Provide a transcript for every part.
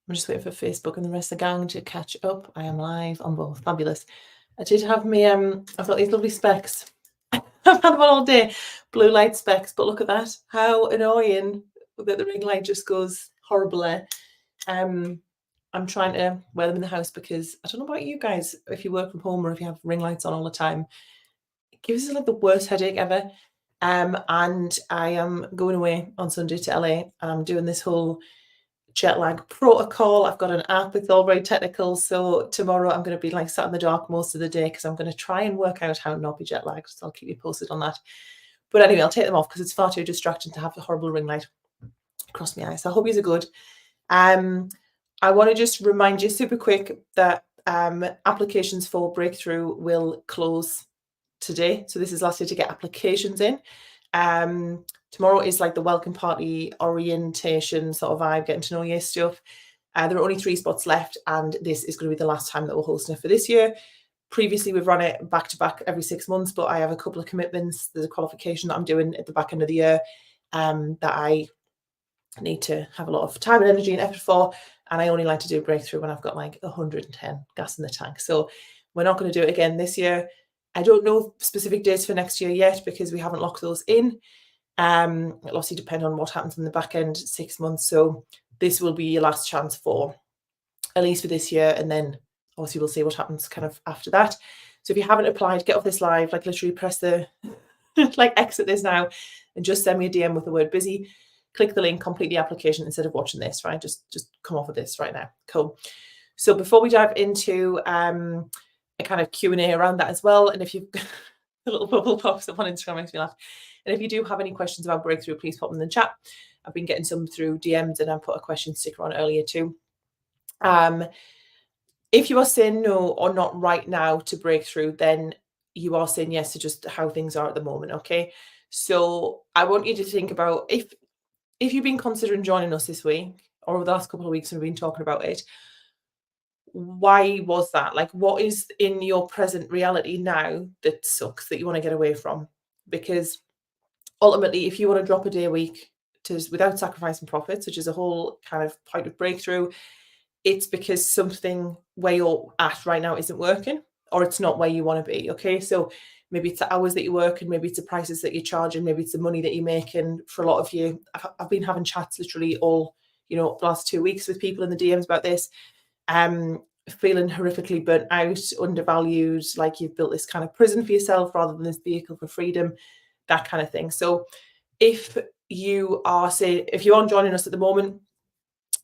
I'm just waiting for Facebook and the rest of the gang to catch up. I am live on both. Fabulous. I did have me, I've got these lovely specs. I've had them all day, blue light specs, but look at that. How annoying that the ring light just goes horribly. I'm trying to wear them in the house because I don't know about you guys, if you work from home or if you have ring lights on all the time, it gives us like the worst headache ever. And I am going away on Sunday to LA and I'm doing this whole jet lag protocol. I've got an app, it's all very technical. So tomorrow I'm going to be like sat in the dark most of the day because I'm going to try and work out how not be jet lagged. So I'll keep you posted on that. But anyway, I'll take them off because it's far too distracting to have the horrible ring light across my eyes. So I hope these are good. I want to just remind you super quick that applications for Breakthrough will close today. So this is last day to get applications in. Tomorrow is like the welcome party orientation sort of vibe, getting to know you stuff. There are only 3 spots left, and this is going to be the last time that we're hosting it for this year. Previously, we've run it back to back every 6 months, but I have a couple of commitments. There's a qualification that I'm doing at the back end of the year that I need to have a lot of time and energy and effort for, and I only like to do Breakthrough when I've got like 110 gas in the tank. So we're not going to do it again this year. I don't know specific dates for next year yet because we haven't locked those in. It'll obviously depend on what happens in the back end 6 months. So this will be your last chance for at least for this year, and then obviously we'll see what happens kind of after that. So if you haven't applied, get off this live, like literally press the like exit this now and just send me a DM with the word busy. Click the link, complete the application instead of watching this, right? Just come off of this right now. Cool. So before we dive into a kind of Q&A around that as well, and if you've a little bubble pops up on Instagram, makes me laugh. And if you do have any questions about Breakthrough, please pop them in the chat. I've been getting some through DMs and I put a question sticker on earlier too. If you are saying no or not right now to Breakthrough, then you are saying yes to just how things are at the moment, okay? So I want you to think about if you've been considering joining us this week or over the last couple of weeks and we've been talking about it, why was that? Like, what is in your present reality now that sucks that you want to get away from? Because ultimately, if you want to drop a day a week without sacrificing profits, which is a whole kind of point of Breakthrough, it's because something where you're at right now isn't working or it's not where you want to be, okay? So maybe it's the hours that you work and maybe it's the prices that you charge and maybe it's the money that you make. And for a lot of you, I've been having chats literally all, the last 2 weeks with people in the DMs about this, feeling horrifically burnt out, undervalued, like you've built this kind of prison for yourself rather than this vehicle for freedom, that kind of thing. So if you are joining us at the moment,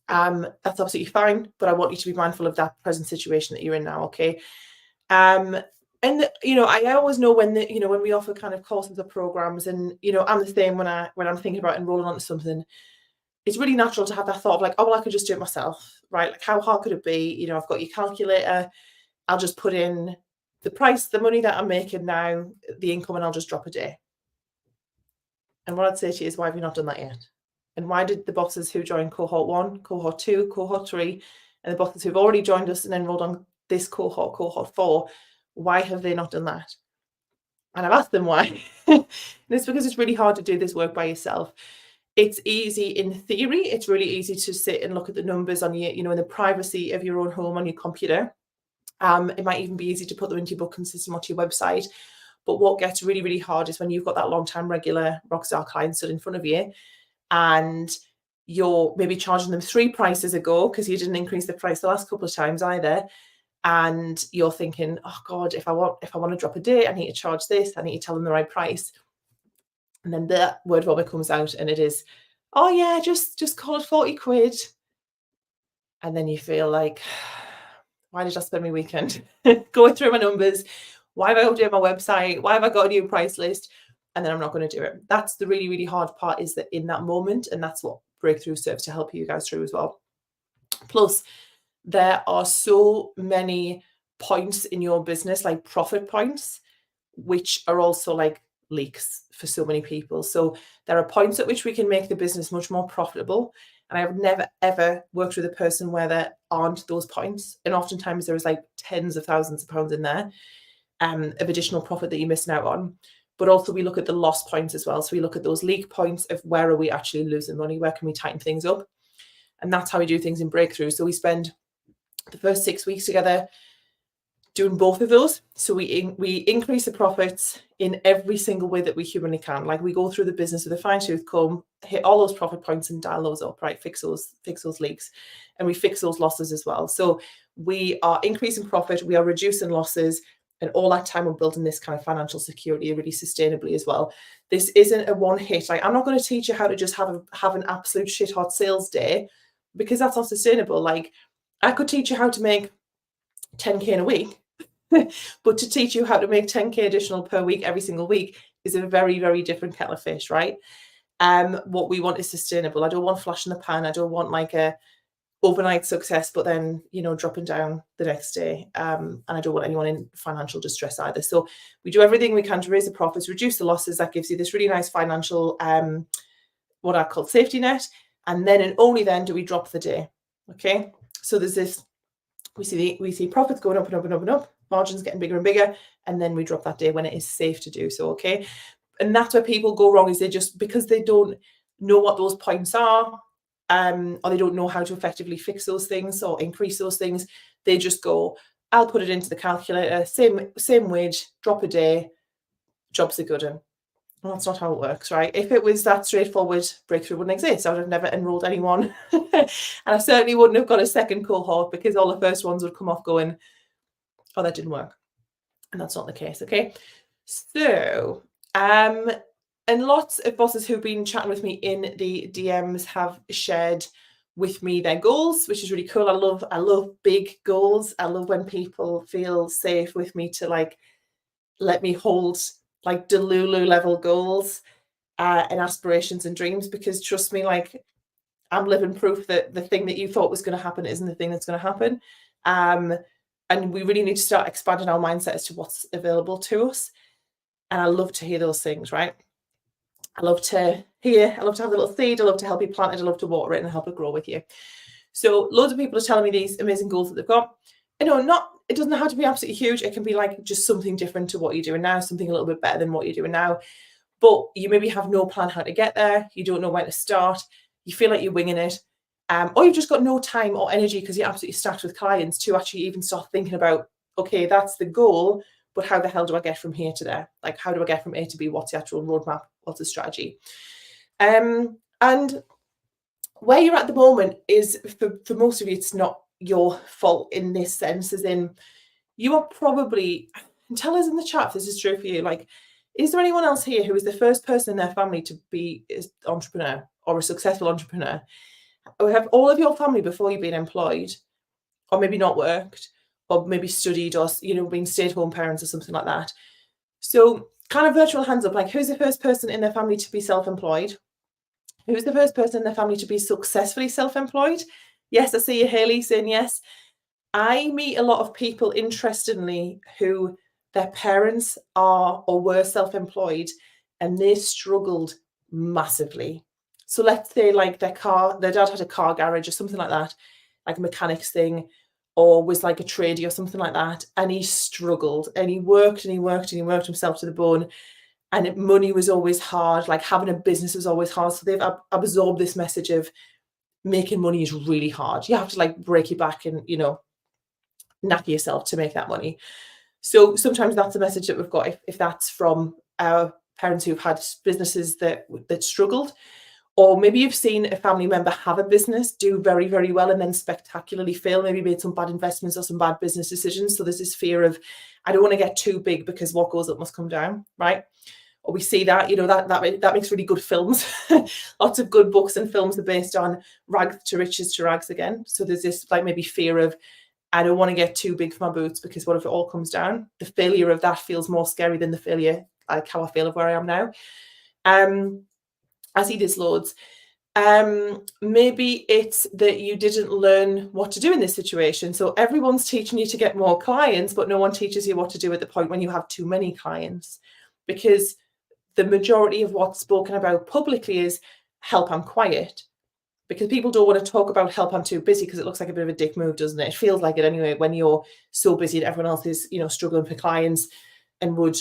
that's absolutely fine, but I want you to be mindful of that present situation that you're in now, okay? And I always know when we offer kind of courses or programs, and I'm the same when I'm thinking about enrolling onto something. It's really natural to have that thought of like, oh well, I could just do it myself, right? Like, how hard could it be? I've got your calculator. I'll just put in the price, the money that I'm making now, the income, and I'll just drop a day. And what I'd say to you is, why have you not done that yet? And why did the bosses who joined cohort 1, cohort 2, cohort 3, and the bosses who've already joined us and enrolled on this cohort 4, why have they not done that? And I've asked them why. And it's because it's really hard to do this work by yourself. It's easy in theory. It's really easy to sit and look at the numbers on your, in the privacy of your own home on your computer. It might even be easy to put them into your booking system or to your website. But what gets really, really hard is when you've got that long-time regular rockstar client stood in front of you and you're maybe charging them 3 prices ago because you didn't increase the price the last couple of times either. And you're thinking, oh God, if I want to drop a day, I need to charge this, I need to tell them the right price. And then the word vomit comes out and it is, oh yeah, just call it 40 quid. And then you feel like, why did I spend my weekend going through my numbers? Why have I updated my website? Why have I got a new price list? And then I'm not going to do it. That's the really, really hard part, is that in that moment, and that's what Breakthrough serves to help you guys through as well. Plus, there are so many points in your business, like profit points, which are also like leaks for so many people. So there are points at which we can make the business much more profitable. And I've never, ever worked with a person where there aren't those points. And oftentimes there is like tens of thousands of pounds in there of additional profit that you're missing out on. But also we look at the loss points as well. So we look at those leak points of where are we actually losing money? Where can we tighten things up? And that's how we do things in Breakthrough. So we spend the first 6 weeks together doing both of those. So we increase the profits in every single way that we humanly can. Like, we go through the business with a fine tooth comb, hit all those profit points and dial those up, right? Fix those leaks, and we fix those losses as well. So we are increasing profit, we are reducing losses, and all that time we're building this kind of financial security really sustainably as well. This isn't a one hit. Like, I'm not going to teach you how to just have an absolute shit hot sales day, because that's not sustainable. Like, I could teach you how to make 10k in a week, but to teach you how to make 10k additional per week every single week is a very, very different kettle of fish, right? What we want is sustainable. I don't want flash in the pan. I don't want like a overnight success, but then, dropping down the next day. And I don't want anyone in financial distress either. So we do everything we can to raise the profits, reduce the losses. That gives you this really nice financial, what I call safety net. And then and only then do we drop the day. Okay. So there's this, we see profits going up and up and up and up, margins getting bigger and bigger, and then we drop that day when it is safe to do so. Okay. And that's where people go wrong, is they just, because they don't know what those points are, or they don't know how to effectively fix those things or increase those things, they just go, I'll put it into the calculator, same wage, drop a day, job's a good one. Well, that's not how it works, right? If it was that straightforward, Breakthrough wouldn't exist. I would have never enrolled anyone. And I certainly wouldn't have got a second cohort, because all the first ones would come off going, oh, that didn't work. And that's not the case, okay? So, and lots of bosses who've been chatting with me in the DMs have shared with me their goals, which is really cool. I love big goals. I love when people feel safe with me to like let me hold like Delulu level goals and aspirations and dreams, because trust me, like, I'm living proof that the thing that you thought was going to happen isn't the thing that's going to happen. And we really need to start expanding our mindset as to what's available to us. And I love to hear those things, right? I love to have the little seed. I love to help you plant it. I love to water it and help it grow with you. So loads of people are telling me these amazing goals that they've got. It doesn't have to be absolutely huge. It can be like just something different to what you're doing now, something a little bit better than what you're doing now. But you maybe have no plan how to get there. You don't know where to start. You feel like you're winging it. Or you've just got no time or energy because you're absolutely stacked with clients to actually even start thinking about, okay, that's the goal, but how the hell do I get from here to there? Like, how do I get from A to B? What's the actual roadmap? What's the strategy? And where you're at the moment is, for most of you, it's not your fault in this sense, as in you are probably, and tell us in the chat if this is true for you, like, is there anyone else here who is the first person in their family to be an entrepreneur or a successful entrepreneur? Or have all of your family before you've been employed, or maybe not worked, or maybe studied, or been stay-at-home parents or something like that? So kind of virtual hands up, like, who's the first person in their family to be self-employed? Who's the first person in their family to be successfully self-employed? Yes, I see you, Haley, saying yes. I meet a lot of people, interestingly, who their parents are or were self-employed and they struggled massively. So let's say like their dad had a car garage or something like that, like a mechanics thing, or was like a tradie or something like that. And he struggled and he worked and he worked and he worked himself to the bone. And money was always hard. Like, having a business was always hard. So they've absorbed this message of making money is really hard. You have to like break your back and, knack yourself to make that money. So sometimes that's a message that we've got, if that's from our parents who've had businesses that struggled. Or maybe you've seen a family member have a business, do very, very well, and then spectacularly fail, maybe made some bad investments or some bad business decisions. So there's this fear of, I don't want to get too big because what goes up must come down, right? Or we see that, that makes really good films. Lots of good books and films are based on rags to riches to rags again. So there's this like maybe fear of, I don't want to get too big for my boots because what if it all comes down? The failure of that feels more scary than the failure, like how I feel of where I am now. I see this loads. Maybe it's that you didn't learn what to do in this situation. So everyone's teaching you to get more clients, but no one teaches you what to do at the point when you have too many clients. Because the majority of what's spoken about publicly is help, I'm quiet. Because people don't want to talk about help, I'm too busy, because it looks like a bit of a dick move, doesn't it? It feels like it anyway, when you're so busy and everyone else is, struggling for clients and would,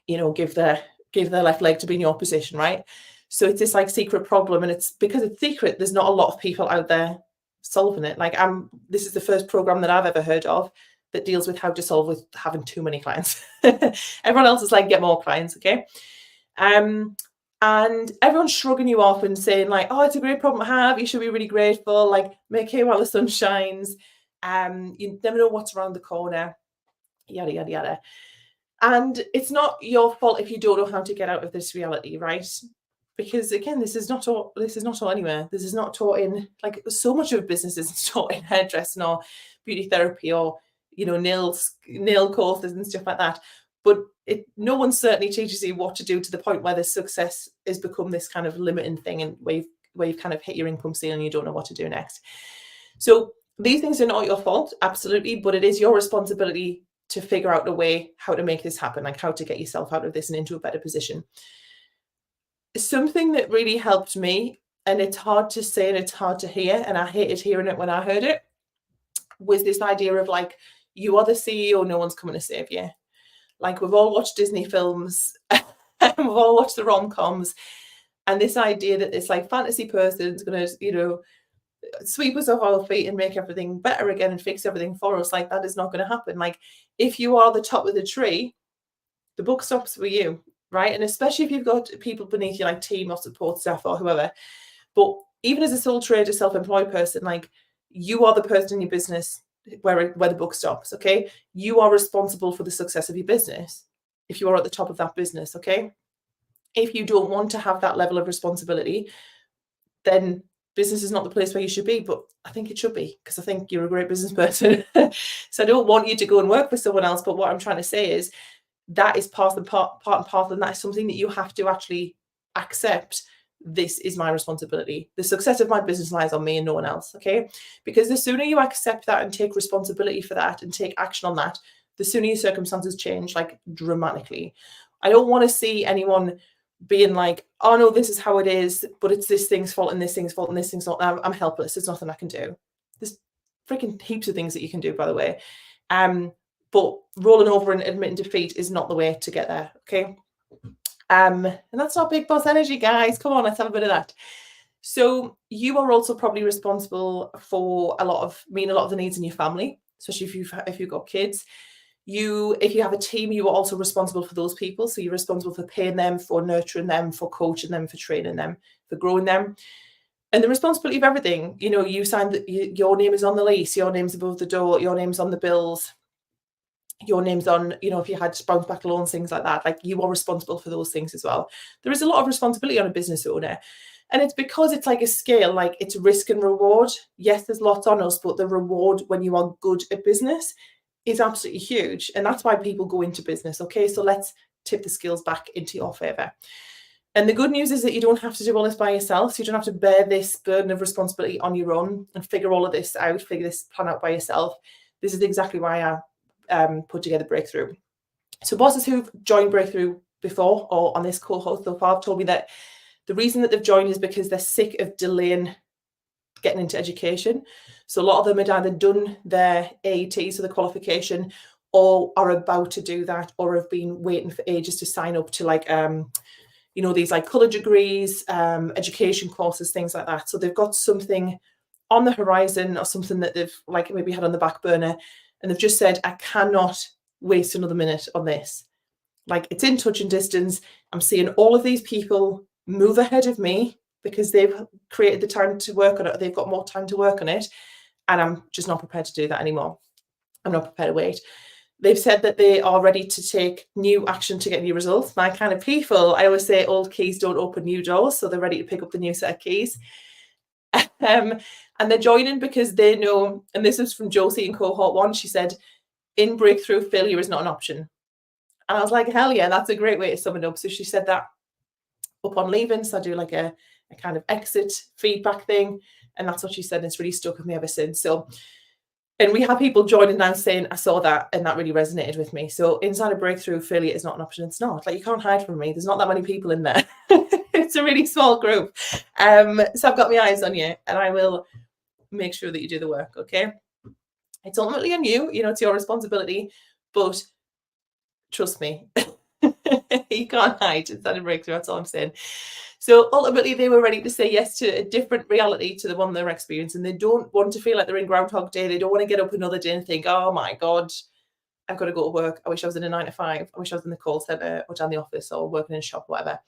give their left leg to be in your position, right? So it's this like secret problem, and it's because it's secret, there's not a lot of people out there solving it. Like this is the first program that I've ever heard of that deals with how to solve with having too many clients. Everyone else is like, get more clients, okay? And everyone's shrugging you off and saying like, oh, it's a great problem to have. You should be really grateful. Like, make hay while the sun shines. You never know what's around the corner. Yada yada yada. And it's not your fault if you don't know how to get out of this reality, right? Because again, this is not taught anywhere. This is not taught in, like, so much of business isn't taught in hairdressing or beauty therapy or, you know, nail courses and stuff like that. But no one certainly teaches you what to do to the point where the success has become this kind of limiting thing, and where you've kind of hit your income ceiling and you don't know what to do next. So these things are not your fault, absolutely, but it is your responsibility to figure out a way how to make this happen, like how to get yourself out of this and into a better position. Something that really helped me, and it's hard to say and it's hard to hear, and I hated hearing it when I heard it, was this idea of like, you are the CEO, no one's coming to save you. Like, we've all watched Disney films and we've all watched the rom-coms, and this idea that this like fantasy person's going to, you know, sweep us off our feet and make everything better again and fix everything for us, like, that is not going to happen. Like, if you are the top of the tree, the book stops for you, right? And especially if you've got people beneath you, like team or support staff or whoever. But even as a sole trader, self-employed person, like, you are the person in your business where the book stops, okay? You are responsible for the success of your business if you are at the top of that business, okay? If you don't want to have that level of responsibility, then business is not the place where you should be. But I think it should be, because I think you're a great business person. So I don't want you to go and work for someone else. But what I'm trying to say is that is part and parcel, and that is something that you have to actually accept. This is my responsibility. The success of my business lies on me and no one else, okay? Because the sooner you accept that and take responsibility for that and take action on that, the sooner your circumstances change, like, dramatically. I don't want to see anyone being like, oh no, this is how it is, but it's this thing's fault and this thing's fault and this thing's fault. I'm helpless. There's nothing I can do. There's freaking heaps of things that you can do, by the way. But rolling over and admitting defeat is not the way to get there, okay? And that's not big boss energy, guys. Come on, let's have a bit of that. So you are also probably responsible for a lot of the needs in your family, especially if you've got kids. If you have a team, you are also responsible for those people. So you're responsible for paying them, for nurturing them, for coaching them, for training them, for growing them. And the responsibility of everything, you know, you signed your name is on the lease, your name's above the door, your name's on the bills, your name's on, you know, if you had bounce back loans, things like that, like, you are responsible for those things as well. There is a lot of responsibility on a business owner. And it's because it's like a scale, like, it's risk and reward. Yes, there's lots on us, but the reward when you are good at business is absolutely huge. And that's why people go into business. Okay, so let's tip the scales back into your favor. And the good news is that you don't have to do all this by yourself. So you don't have to bear this burden of responsibility on your own and figure all of this out, figure this plan out by yourself. This is exactly why I put together Breakthrough. So bosses who've joined Breakthrough before or on this cohort so far have told me that the reason that they've joined is because they're sick of delaying getting into education. So a lot of them had either done their AET, so the qualification, or are about to do that, or have been waiting for ages to sign up to, like, you know, these like colour degrees, education courses, things like that. So they've got something on the horizon, or something that they've, like, maybe had on the back burner, and they've just said, I cannot waste another minute on this. Like, it's in touching distance. I'm seeing all of these people move ahead of me because they've created the time to work on it. They've got more time to work on it. And I'm just not prepared to do that anymore. I'm not prepared to wait. They've said that they are ready to take new action to get new results. My kind of people, I always say, old keys don't open new doors. So they're ready to pick up the new set of keys. And they're joining because they know, and this is from Josie in cohort 1, she said, in Breakthrough, failure is not an option. And I was like, hell yeah, that's a great way to sum it up. So she said that upon leaving. So I do like a kind of exit feedback thing. And that's what she said. And it's really stuck with me ever since. So, and we have people joining now saying, I saw that and that really resonated with me. So inside of Breakthrough, failure is not an option. It's not. Like, you can't hide from me. There's not that many people in there. It's a really small group. So I've got my eyes on you, and I will make sure that you do the work, okay? It's ultimately on you. You know, it's your responsibility. But trust me, you can't hide inside of Breakthrough. That's all I'm saying. So ultimately, they were ready to say yes to a different reality to the one they're experiencing. They don't want to feel like they're in Groundhog Day. They don't want to get up another day and think, oh my God, I've got to go to work. I wish I was in a 9 to 5. I wish I was in the call center or down the office or working in a shop, whatever.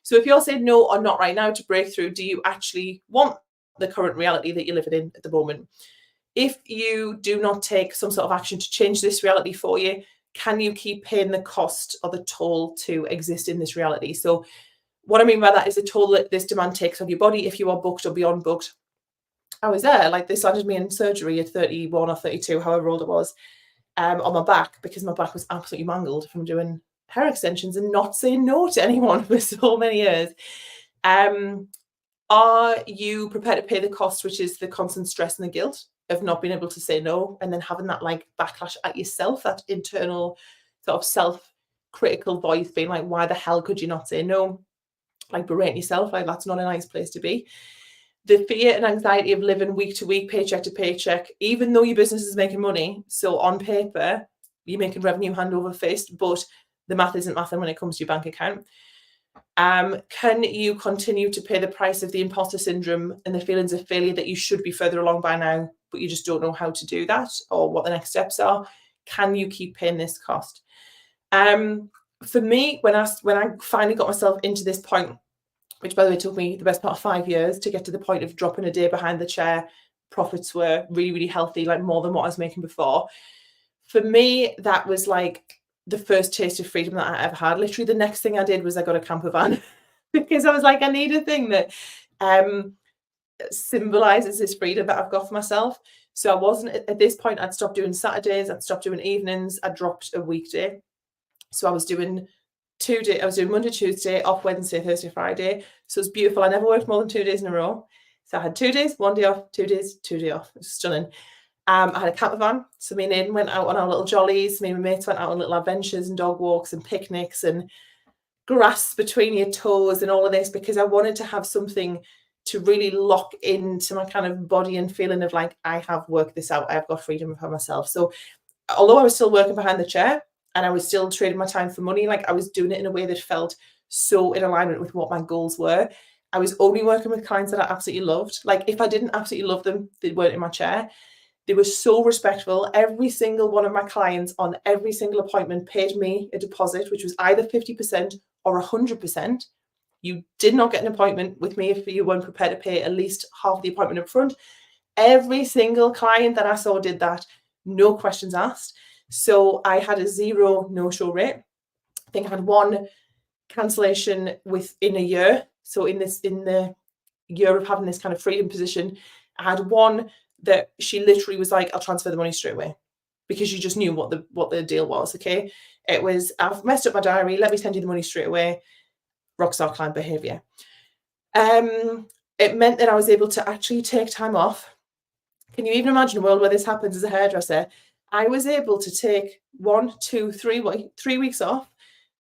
So if you're saying no or not right now to breakthrough, do you actually want the current reality that you're living in at the moment? If you do not take some sort of action to change this reality for you, can you keep paying the cost or the toll to exist in this reality? So what I mean by that is the toll that this demand takes on your body if you are booked or beyond booked. I was there, like this landed me in surgery at 31 or 32, however old I was, on my back because my back was absolutely mangled from doing hair extensions and not saying no to anyone for so many years. Are you prepared to pay the cost, which is the constant stress and the guilt of not being able to say no and then having that like backlash at yourself, that internal sort of self-critical voice being like, why the hell could you not say no? Like berating yourself, like that's not a nice place to be. The fear and anxiety of living week to week, paycheck to paycheck, even though your business is making money. So on paper, you're making revenue hand over fist, but the math isn't mathing when it comes to your bank account. Can you continue to pay the price of the imposter syndrome and the feelings of failure that you should be further along by now, but you just don't know how to do that or what the next steps are? Can you keep paying this cost? For me, when I finally got myself into this point, which by the way took me the best part of 5 years to get to the point of dropping a day behind the chair, profits were really, really healthy, like more than what I was making before. For me, that was like the first taste of freedom that I ever had. Literally, the next thing I did was I got a camper van because I was like, I need a thing that symbolizes this freedom that I've got for myself. So I wasn't at this point, I'd stopped doing Saturdays, I'd stopped doing evenings, I dropped a weekday. So I was doing 2 days, I was doing Monday, Tuesday, off Wednesday, Thursday, Friday. So it's beautiful. I never worked more than 2 days in a row. So I had 2 days, 1 day off, 2 days, 2 day off. It was stunning. I had a camper van. So me and Aidan went out on our little jollies. Me and my mates went out on little adventures and dog walks and picnics and grass between your toes and all of this because I wanted to have something to really lock into my kind of body and feeling of like, I have worked this out. I've got freedom for myself. So although I was still working behind the chair and I was still trading my time for money, like I was doing it in a way that felt so in alignment with what my goals were. I was only working with clients that I absolutely loved. Like if I didn't absolutely love them, they weren't in my chair. They were so respectful. Every single one of my clients on every single appointment paid me a deposit, which was either 50% or 100%. You did not get an appointment with me if you weren't prepared to pay at least half the appointment up front. Every single client that I saw did that, no questions asked. So I had a 0 no-show rate. I think I had 1 cancellation within a year. So in the year of having this kind of freedom position, I had 1 that she literally was like, I'll transfer the money straight away because she just knew what the deal was. Okay. It was, I've messed up my diary. Let me send you the money straight away. Rockstar client behavior. It meant that I was able to actually take time off. Can you even imagine a world where this happens as a hairdresser? I was able to take 1, 2, 3 weeks off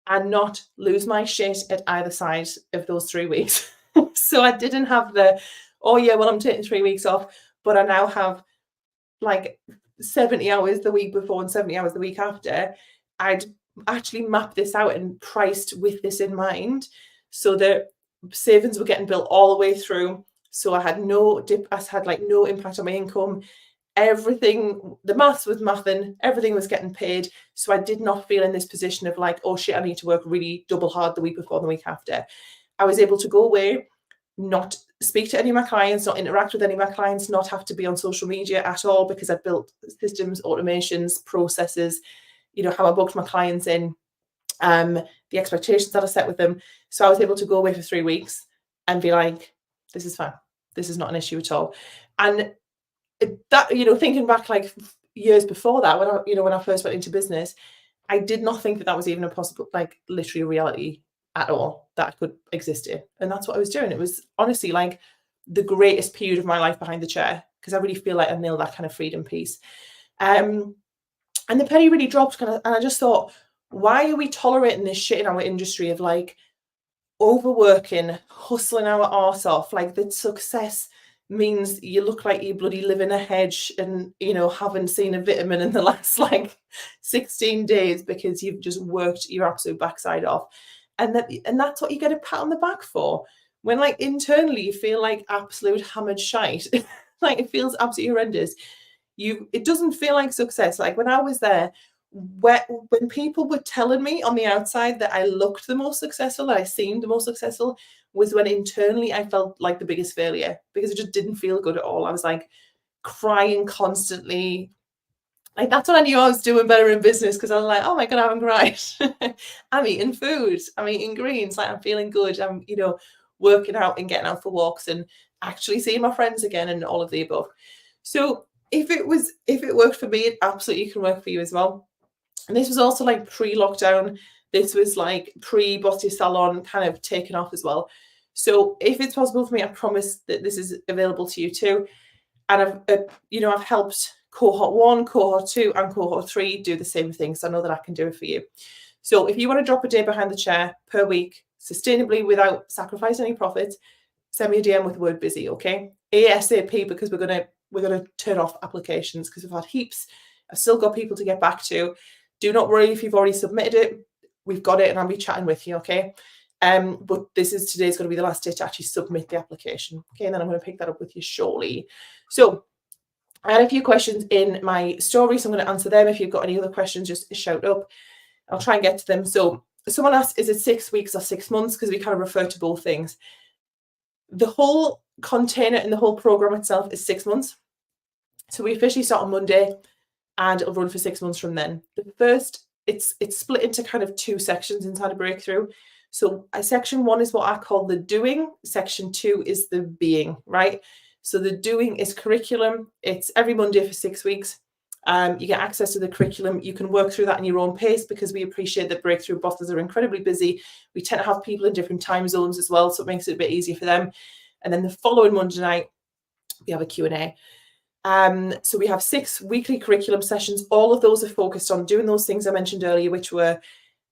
and not lose my shit at either side of those 3 weeks. So I didn't have the, oh yeah, well, I'm taking 3 weeks off, but I now have like 70 hours the week before and 70 hours the week after. I'd actually mapped this out and priced with this in mind. So the savings were getting built all the way through. So I had no dip, I had like no impact on my income. Everything, the maths was mathing, everything was getting paid. So I did not feel in this position of like, oh shit, I need to work really double hard the week before and the week after. I was able to go away, not speak to any of my clients, not interact with any of my clients, not have to be on social media at all because I've built systems, automations, processes, you know, how I booked my clients in, the expectations that I set with them. So I was able to go away for 3 weeks and be like, this is fine. This is not an issue at all. And that, you know, thinking back like years before that, when I first went into business, I did not think that was even a possible, like literally a reality at all that could exist in. And that's what I was doing. It was honestly like the greatest period of my life behind the chair because I really feel like I nailed that kind of freedom piece. And the penny really dropped and I just thought, why are we tolerating this shit in our industry of like overworking, hustling our arse off? Like that success means you look like you bloody live in a hedge and, you know, haven't seen a vitamin in the last like 16 days because you've just worked your absolute backside off. And that's what you get a pat on the back for. When like internally you feel like absolute hammered shite, like it feels absolutely horrendous. It doesn't feel like success. Like when I was there, when people were telling me on the outside that I looked the most successful, that I seemed the most successful, was when internally I felt like the biggest failure because it just didn't feel good at all. I was like crying constantly. Like that's when I knew I was doing better in business because I was like, oh my God, I haven't cried. I'm eating food. I'm eating greens. Like I'm feeling good. I'm, working out and getting out for walks and actually seeing my friends again and all of the above. So if it worked for me, it absolutely can work for you as well. And this was also like pre-lockdown. This was like pre-Bossy Salon kind of taken off as well. So if it's possible for me, I promise that this is available to you too. And I've helped cohort 1, cohort 2, and cohort 3 do the same thing. So I know that I can do it for you. So if you want to drop a day behind the chair per week, sustainably without sacrificing any profits, send me a DM with the word busy, okay? ASAP, because we're gonna turn off applications because we've had heaps. I've still got people to get back to. Do not worry if you've already submitted it. We've got it, and I'll be chatting with you, okay? But today's going to be the last day to actually submit the application, okay? And then I'm going to pick that up with you shortly. So I had a few questions in my story, so I'm going to answer them. If you've got any other questions, just shout up. I'll try and get to them. So someone asked, is it 6 weeks or 6 months? Because we kind of refer to both things. The whole container and the whole program itself is 6 months. So we officially start on Monday and it'll run for 6 months from then. The first, it's split into kind of 2 sections inside a breakthrough. So section 1 is what I call the doing. Section 2 is the being, right? So the doing is curriculum. It's every Monday for 6 weeks. You get access to the curriculum. You can work through that in your own pace because we appreciate that breakthrough bosses are incredibly busy. We tend to have people in different time zones as well, so it makes it a bit easier for them. And then the following Monday night, we have a Q&A. So we have 6 weekly curriculum sessions. All of those are focused on doing those things I mentioned earlier, which were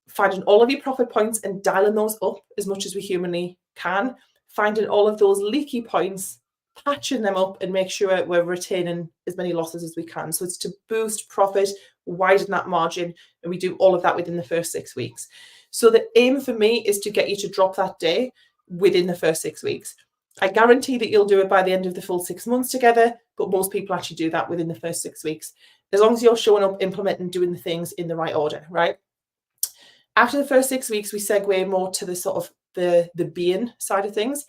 finding all of your profit points and dialing those up as much as we humanly can, finding all of those leaky points, patching them up, and make sure we're retaining as many losses as we can. So it's to boost profit, widen that margin, and we do all of that within the first 6 weeks. So the aim for me is to get you to drop that day within the first 6 weeks. I guarantee that you'll do it by the end of the full 6 months together, but most people actually do that within the first 6 weeks, as long as you're showing up, implementing, doing the things in the right order, right? After the first 6 weeks, we segue more to the sort of the being side of things.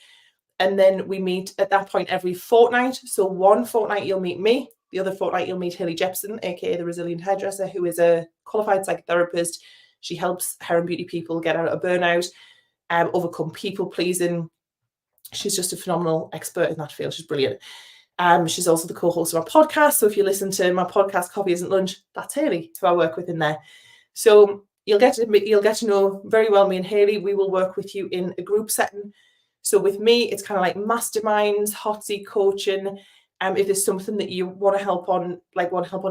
And then we meet at that point every fortnight. So one fortnight you'll meet me, the other fortnight you'll meet Haley Jepson, aka the Resilient Hairdresser, who is a qualified psychotherapist. She helps hair and beauty people get out of burnout, overcome people pleasing. She's just a phenomenal expert in that field. She's brilliant. She's also the co-host of our podcast. So if you listen to my podcast, Coffee Isn't Lunch, that's Haley, who I work with in there. So you'll get to know very well me and Haley. We will work with you in a group setting. So with me, it's kind of like masterminds, hot seat coaching. If there's something that you want help on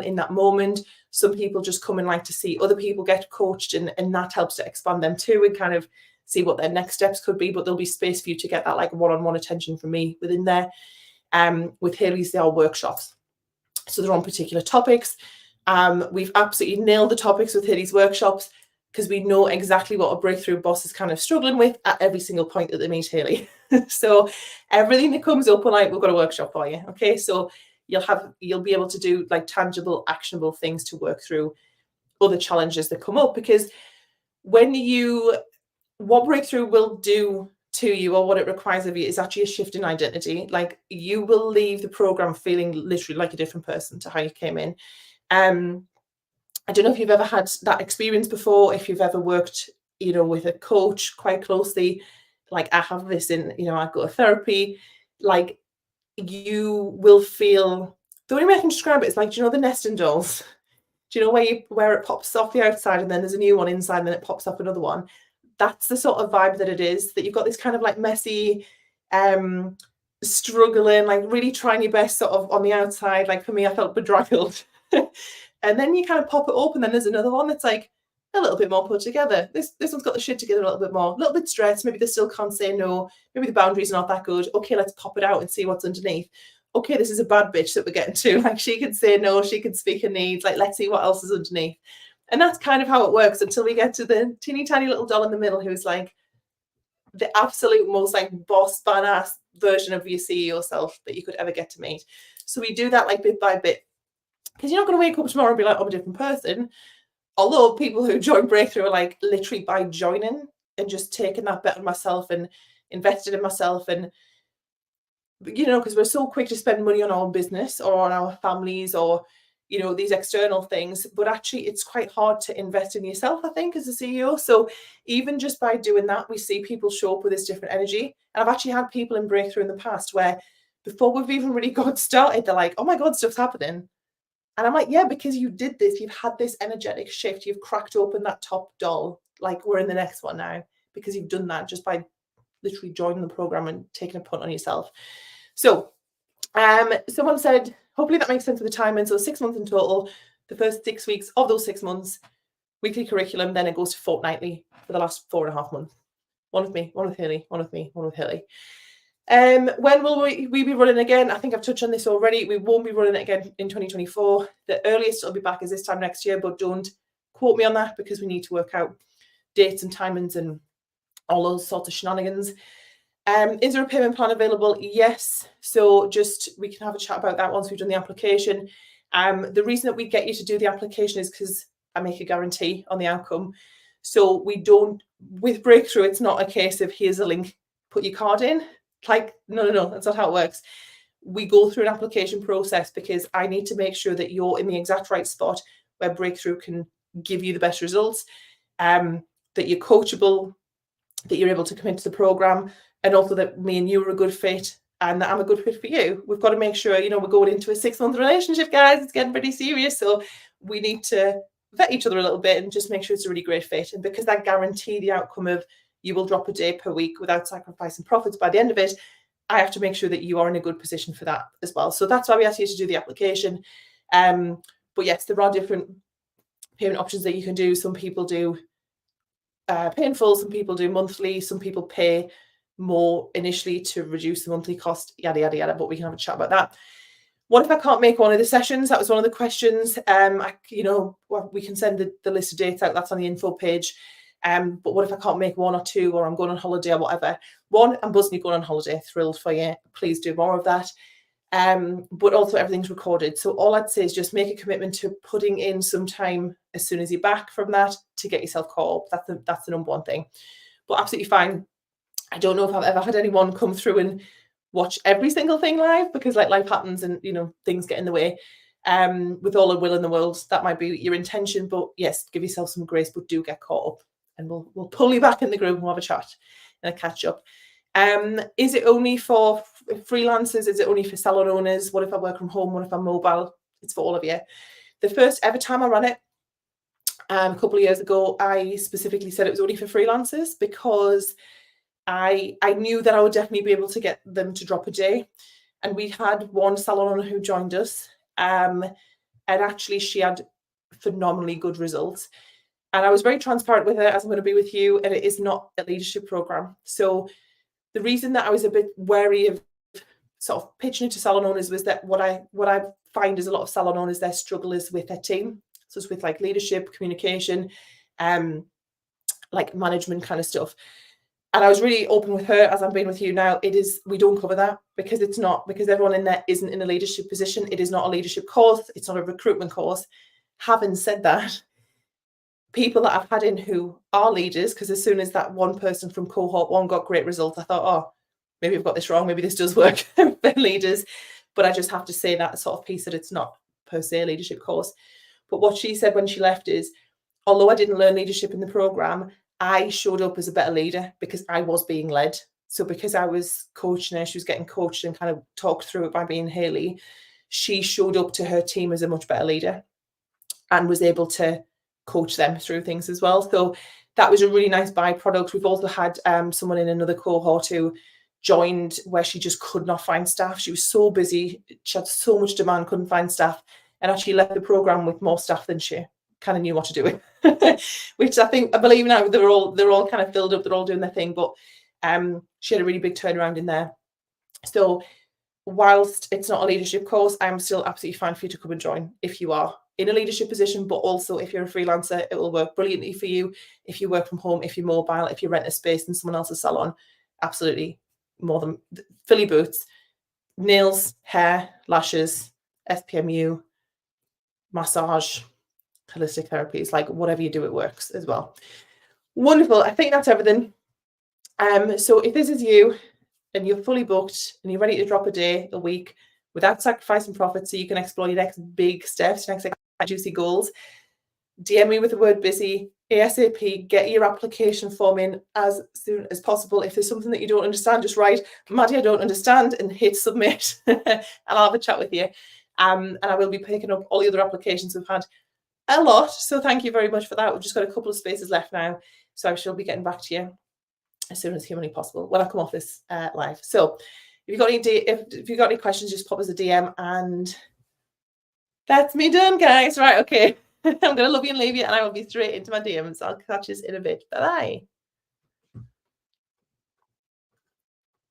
in that moment, some people just come and like to see other people get coached, and that helps to expand them too and kind of see what their next steps could be. But there'll be space for you to get that like one-on-one attention from me within there. With Haley's, they are workshops. So they're on particular topics. We've absolutely nailed the topics with Haley's workshops, because we know exactly what a breakthrough boss is kind of struggling with at every single point that they meet Haley. So everything that comes up, we're like, we've got a workshop for you. Okay. So you'll be able to do like tangible, actionable things to work through other challenges that come up, because what breakthrough will do to you, or what it requires of you, is actually a shift in identity. Like you will leave the program feeling literally like a different person to how you came in. I don't know if you've ever had that experience before, if you've ever worked, with a coach quite closely. Like I have this in, I go to therapy, like you will feel, the only way I can describe it is like, the nesting dolls? Do you know where it pops off the outside and then there's a new one inside and then it pops up another one? That's the sort of vibe that it is, that you've got this kind of like messy, struggling, like really trying your best sort of on the outside. Like for me, I felt bedraggled. And then you kind of pop it up and then there's another one that's like a little bit more put together. This one's got the shit together a little bit more, a little bit stressed. Maybe they still can't say no. Maybe the boundaries are not that good. Okay, let's pop it out and see what's underneath. Okay, this is a bad bitch that we're getting to. Like she can say no, she can speak her needs. Like, let's see what else is underneath. And that's kind of how it works until we get to the teeny tiny little doll in the middle who's like the absolute most like boss badass version of your CEO self that you could ever get to meet. So we do that like bit by bit, because you're not going to wake up tomorrow and be like, I'm a different person. Although people who join Breakthrough are like literally by joining and just taking that bet on myself and invested in myself, and because we're so quick to spend money on our own business or on our families or these external things, but actually it's quite hard to invest in yourself, I think, as a CEO. So even just by doing that, we see people show up with this different energy. And I've actually had people in Breakthrough in the past where before we've even really got started, they're like, oh my God, stuff's happening. And I'm like, yeah, because you did this, you've had this energetic shift, you've cracked open that top doll, like we're in the next one now, because you've done that just by literally joining the program and taking a punt on yourself. So someone said, hopefully that makes sense of the timing. So 6 months in total, the first 6 weeks of those 6 months, weekly curriculum, then it goes to fortnightly for the last 4.5 months. One with me, one with Haley, one with me, one with Haley. When will we be running again? I think I've touched on this already. We won't be running it again in 2024. The earliest it'll be back is this time next year, but don't quote me on that because we need to work out dates and timings and all those sorts of shenanigans. Is there a payment plan available? Yes. So we can have a chat about that once we've done the application. The reason that we get you to do the application is because I make a guarantee on the outcome. So we don't, with Breakthrough, it's not a case of here's a link, put your card in. Like, no, that's not how it works. We go through an application process because I need to make sure that you're in the exact right spot where Breakthrough can give you the best results, that you're coachable, that you're able to commit to the program, and also that me and you are a good fit and that I'm a good fit for you. We've got to make sure, we're going into a 6-month relationship, guys. It's getting pretty serious. So we need to vet each other a little bit and just make sure it's a really great fit. And because I guarantee the outcome of you will drop a day per week without sacrificing profits by the end of it, I have to make sure that you are in a good position for that as well. So that's why we ask you to do the application. But yes, there are different payment options that you can do. Some people do pay in full, some people do monthly, some people pay more initially to reduce the monthly cost, yada, yada, yada, but we can have a chat about that. What if I can't make one of the sessions? That was one of the questions. We can send the list of dates out. That's on the info page. But what if I can't make one or two, or I'm going on holiday or whatever? One, I'm buzzing you going on holiday. Thrilled for you. Please do more of that. But also everything's recorded. So all I'd say is just make a commitment to putting in some time as soon as you're back from that to get yourself caught up. That's the number one thing. But absolutely fine. I don't know if I've ever had anyone come through and watch every single thing live, because like life happens and things get in the way. With all the will in the world, that might be your intention. But yes, give yourself some grace, but do get caught up, and we'll pull you back in the group and we'll have a chat and a catch up. Is it only for freelancers? Is it only for salon owners? What if I work from home? What if I'm mobile? It's for all of you. The first ever time I ran it, a couple of years ago, I specifically said it was only for freelancers because I knew that I would definitely be able to get them to drop a day. And we had one salon owner who joined us, and actually she had phenomenally good results. And I was very transparent with her, as I'm going to be with you, and it is not a leadership program. So the reason that I was a bit wary of sort of pitching it to salon owners was that what I find is a lot of salon owners, their struggle is with their team. So it's with like leadership, communication, like management kind of stuff. And I was really open with her, as I'm being with you now. We don't cover that because everyone in there isn't in a leadership position. It is not a leadership course. It's not a recruitment course. Having said that, people that I've had in who are leaders, because as soon as that one person from cohort 1 got great results, I thought, oh, maybe I've got this wrong. Maybe this does work for leaders. But I just have to say that sort of piece, that it's not per se a leadership course. But what she said when she left is, although I didn't learn leadership in the program, I showed up as a better leader because I was being led. So because I was coaching her, she was getting coached and kind of talked through it by being Haley, she showed up to her team as a much better leader and was able to coach them through things as well. So that was a really nice byproduct. We've also had someone in another cohort who joined where she just could not find staff. She was so busy. She had so much demand, couldn't find staff, and actually left the program with more staff than she kind of knew what to do with, which I believe now they're all kind of filled up. They're all doing their thing, but she had a really big turnaround in there. So whilst it's not a leadership course, I'm still absolutely fine for you to come and join if you are in a leadership position, but also if you're a freelancer, it will work brilliantly for you. If you work from home, if you're mobile, if you rent a space in someone else's salon, absolutely more than fully boots. Nails, hair, lashes, FPMU, massage, holistic therapies, like whatever you do, it works as well. Wonderful. I think that's everything. So if this is you and you're fully booked and you're ready to drop a day, a week without sacrificing profit so you can explore your next big steps, your next juicy goals, DM me with the word busy ASAP. Get your application form in as soon as possible. If there's something that you don't understand, just write Maddie, I don't understand, and hit submit. And I'll have a chat with you. And I will be picking up all the other applications we've had a lot. So thank you very much for that. We've just got a couple of spaces left now. So I shall be getting back to you as soon as humanly possible when I come off this live. So if you've got any questions, just pop us a DM, and that's me done, guys. Right, okay. I'm gonna love you and leave you, and I will be straight into my DMs. I'll catch you in a bit. Bye bye.